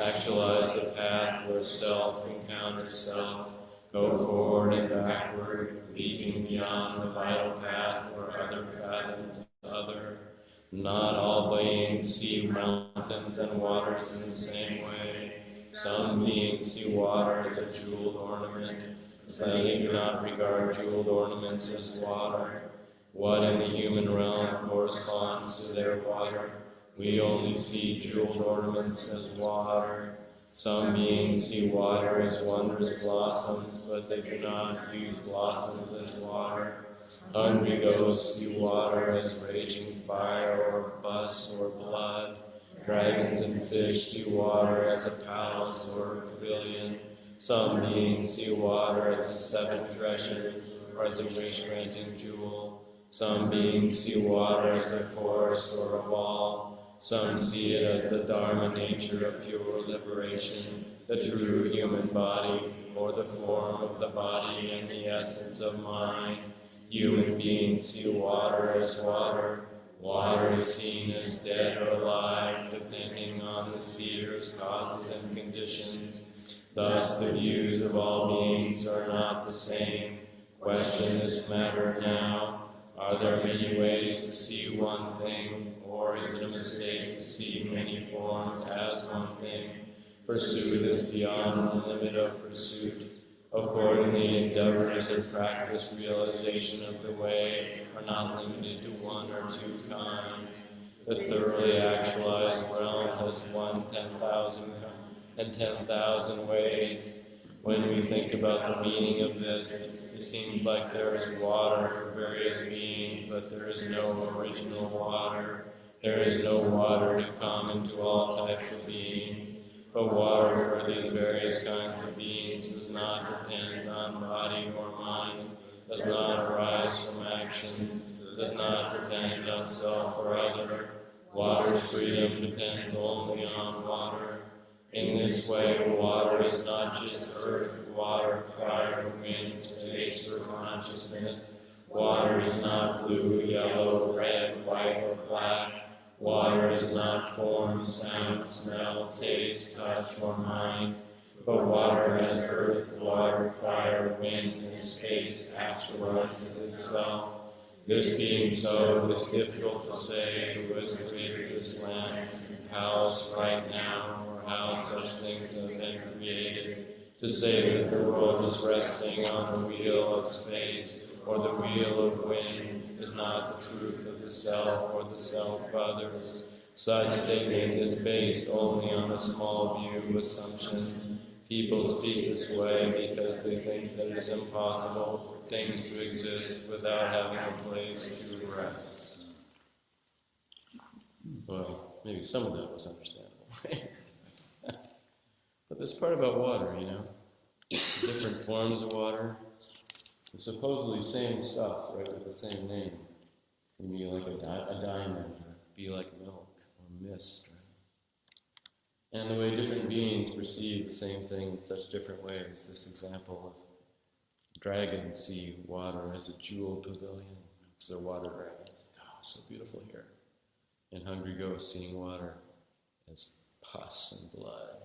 Actualize the path where self encounters self. Go forward and backward, leaping beyond the vital path where other fathoms other. Not all beings see mountains and waters in the same way. Some beings see water as a jeweled ornament. They do not regard jeweled ornaments as water. What in the human realm corresponds to their water? We only see jeweled ornaments as water. Some beings see water as wondrous blossoms, but they do not use blossoms as water. Hungry ghosts see water as raging fire or pus or blood. Dragons and fish see water as a palace or a pavilion. Some beings see water as a 7 treasure or as a wish-granting jewel. Some beings see water as a forest or a wall. Some see it as the Dharma nature of pure liberation, the true human body, or the form of the body and the essence of mind. Human beings see water as water. Water is seen as dead or alive, depending on the seer's causes and conditions. Thus, the views of all beings are not the same. Question this matter now. Are there many ways to see one thing, or is it a mistake to see many forms as one thing? Pursuit is beyond the limit of pursuit. Accordingly, endeavors and practice realization of the way are not limited to 1 or 2 kinds. The thoroughly actualized realm has 10,000 and 10,000 ways. When we think about the meaning of this, it seems like there is water for various beings, but there is no original water. There is no water to common to all types of beings. But water for these various kinds of beings does not depend on body or mind, does not arise from actions, does not depend on self or other. Water's freedom depends only on water. In this way, water is not just earth, water, fire, wind, space, or consciousness. Water is not blue, yellow, red, white, or black. Water is not form, sound, smell, taste, touch, or mind. But water as earth, water, fire, wind, and space actualizes itself. This being so, it is difficult to say who has created this land and palace right now, or how such things have been created. To say that the world is resting on the wheel of space or the wheel of wind is not the truth of the self or the self of others. Such statement is based only on a small view assumption. People speak this way because they think that it is impossible for things to exist without having a place to rest. Well, maybe some of that was understandable. But this part about water, the different forms of water, the supposedly same stuff, right, with the same name. Can be like a diamond, or be like milk, or mist, right? And the way different beings perceive the same thing in such different ways. This example of dragons see water as a jeweled pavilion, because they're water dragons. Oh, so beautiful here. And hungry ghosts seeing water as pus and blood.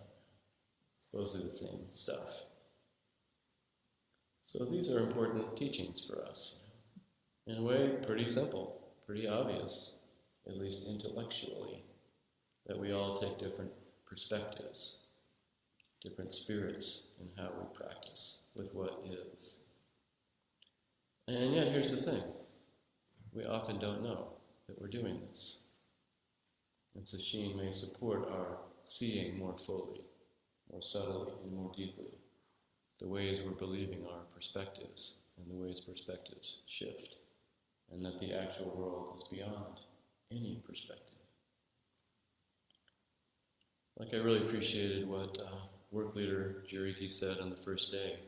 Supposedly the same stuff. So these are important teachings for us. In a way, pretty simple, pretty obvious, at least intellectually, that we all take different perspectives, different spirits in how we practice with what is. And yet, here's the thing. We often don't know that we're doing this. And Sesshin may support our seeing more fully, more subtly, and more deeply the ways we're believing our perspectives and the ways perspectives shift. and that the actual world is beyond any perspective. Like I really appreciated what work leader Jiriki said on the first day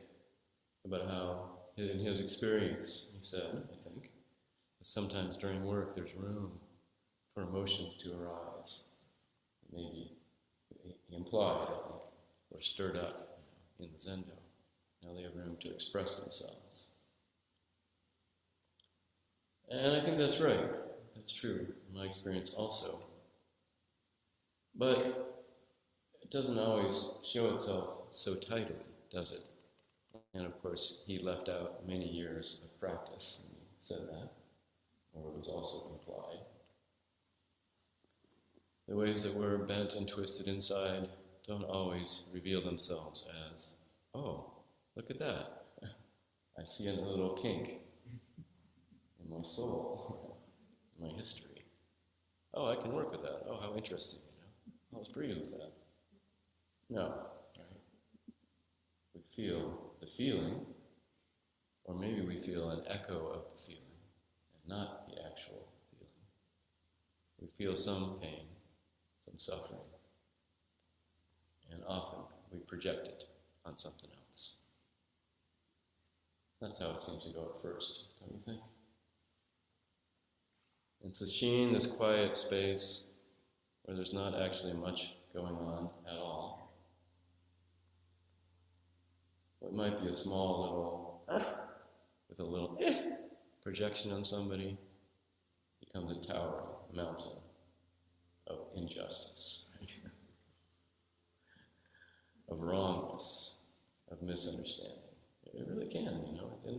about how, in his experience, he said, I think, that sometimes during work there's room for emotions to arise. Maybe he implied, I think, or stirred up in the Zendo. Now they have room to express themselves. And I think that's right. That's true in my experience also. But it doesn't always show itself so tidily, does it? And of course, he left out many years of practice when he said that, or it was also implied. The ways that we're bent and twisted inside don't always reveal themselves as, oh, look at that. I see a little kink in my soul, in my history. Oh, I can work with that. Oh, how interesting, Let's breathe with that. No, right? We feel the feeling, or maybe we feel an echo of the feeling, and not the actual feeling. We feel some pain, some suffering, and often we project it on something else. That's how it seems to go at first, don't you think? In Sesshin, this quiet space where there's not actually much going on at all, what might be a small little, with a little projection on somebody, becomes a towering mountain of injustice, of wrongness, of misunderstanding. It really can, and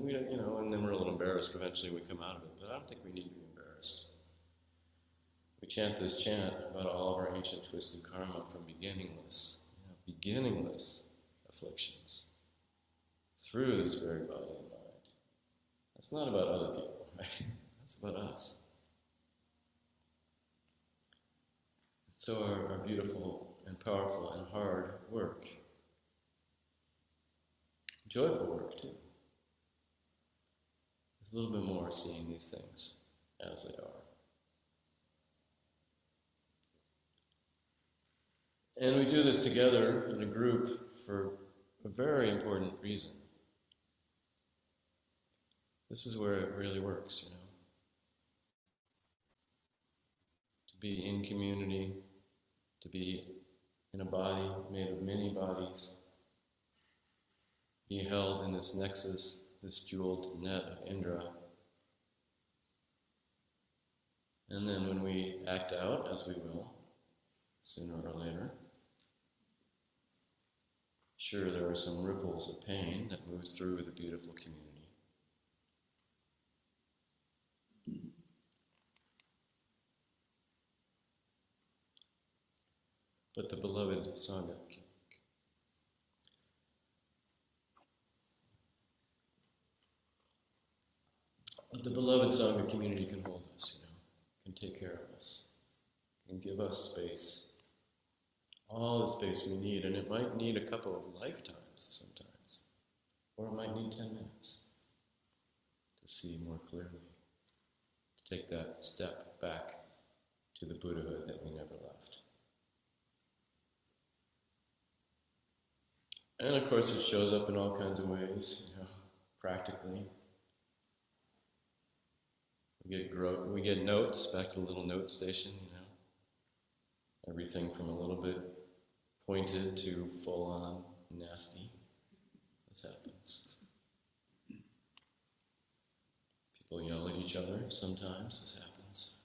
we don't, and then we're a little embarrassed. Eventually we come out of it, but I don't think we need to be embarrassed. We chant this chant about all of our ancient twisted karma from beginningless afflictions through this very body and mind. That's not about other people, right? That's about us. So our beautiful and powerful and hard work, joyful work too, is a little bit more seeing these things as they are. And we do this together in a group for a very important reason. This is where it really works, To be in community, to be in a body made of many bodies, be held in this nexus, this jeweled net of Indra. And then when we act out, as we will, sooner or later, sure, there are some ripples of pain that moves through the beautiful community. But the beloved Sangha, community can hold us, can take care of us, can give us space, all the space we need, and it might need a couple of lifetimes sometimes, or it might need 10 minutes to see more clearly, to take that step back to the Buddhahood that we never left. And of course it shows up in all kinds of ways, practically. We get notes, back to the little note station, Everything from a little bit pointed to full-on nasty. This happens. People yell at each other sometimes. This happens.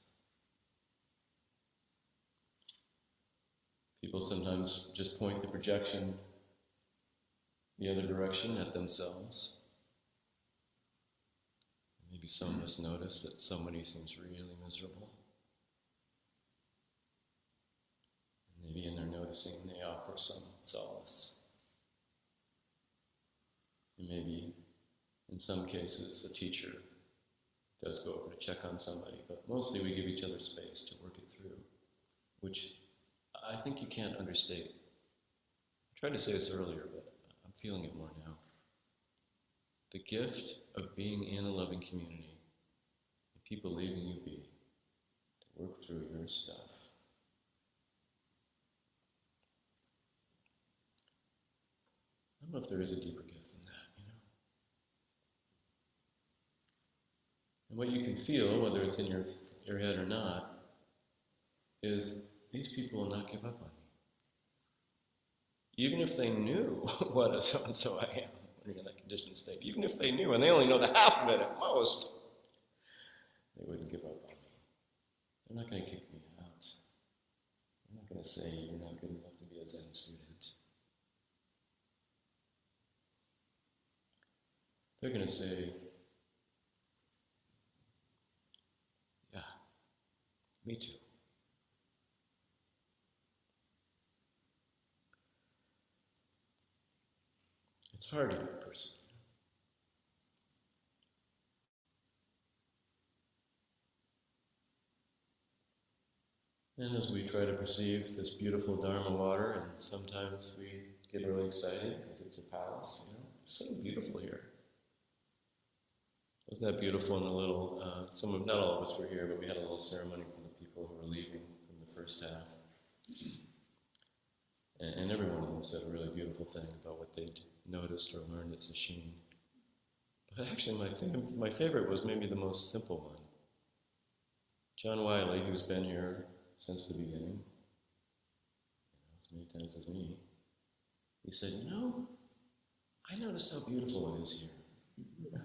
People sometimes just point the projection the other direction at themselves. Maybe some of us notice that somebody seems really miserable. Maybe in their noticing they offer some solace. And maybe in some cases a teacher does go over to check on somebody, but mostly we give each other space to work it through, which I think you can't understate. I tried to say this earlier, but I'm feeling it more now. The gift of being in a loving community, people leaving you be, to work through your stuff. I don't know if there is a deeper gift than that, you know? And what you can feel, whether it's in your head or not, is these people will not give up on me. Even if they knew what a so-and-so I am when you're in that conditioned state, even if they knew, and they only know the half of it at most, they wouldn't give up on me. They're not going to kick me out. They're not going to say you're not good enough to be a Zen student. They're going to say, yeah, me too. It's hard to be a person. And as we try to perceive this beautiful Dharma water, and sometimes we get really excited because it's a palace, you know, it's so beautiful here. Wasn't that beautiful in a little, not all of us were here, but we had a little ceremony for the people who were leaving from the first half. And every one of them said a really beautiful thing about what they'd noticed or learned at Sesshin. But actually my favorite was maybe the most simple one. John Wiley, who's been here since the beginning, as many times as me, he said, you know, I noticed how beautiful it is here.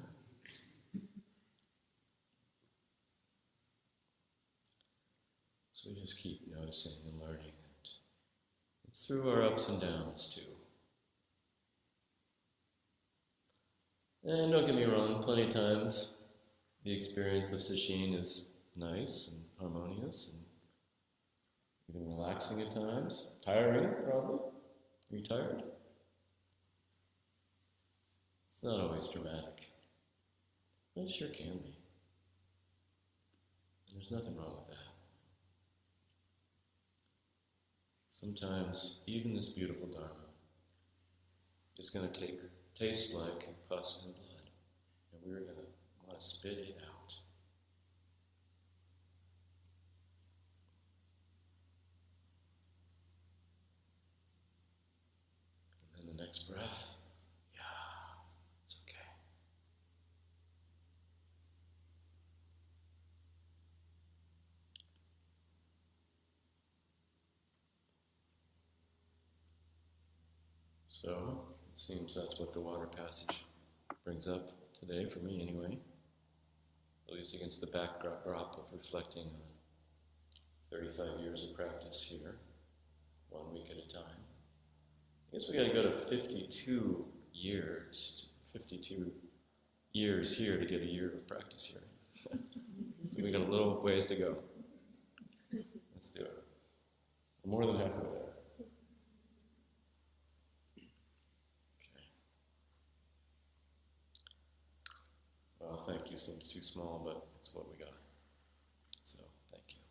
So we just keep noticing and learning. And it's through our ups and downs, too. And don't get me wrong, plenty of times the experience of Sesshin is nice and harmonious and even relaxing at times. Tiring, probably. Are you tired? It's not always dramatic, but it sure can be. And there's nothing wrong with that. Sometimes even this beautiful Dharma is going to taste like pus and blood, and we're going to want to spit it out. And then the next breath, yeah, it's okay. So, it seems that's what the water passage brings up today, for me anyway, at least against the backdrop of reflecting on 35 years of practice here, 1 week at a time. I guess we got to go to 52 years here to get a year of practice here. So we got a little ways to go. Let's do it. We're more than halfway there. Okay. Well, thank you. Seems too small, but it's what we got. So, thank you.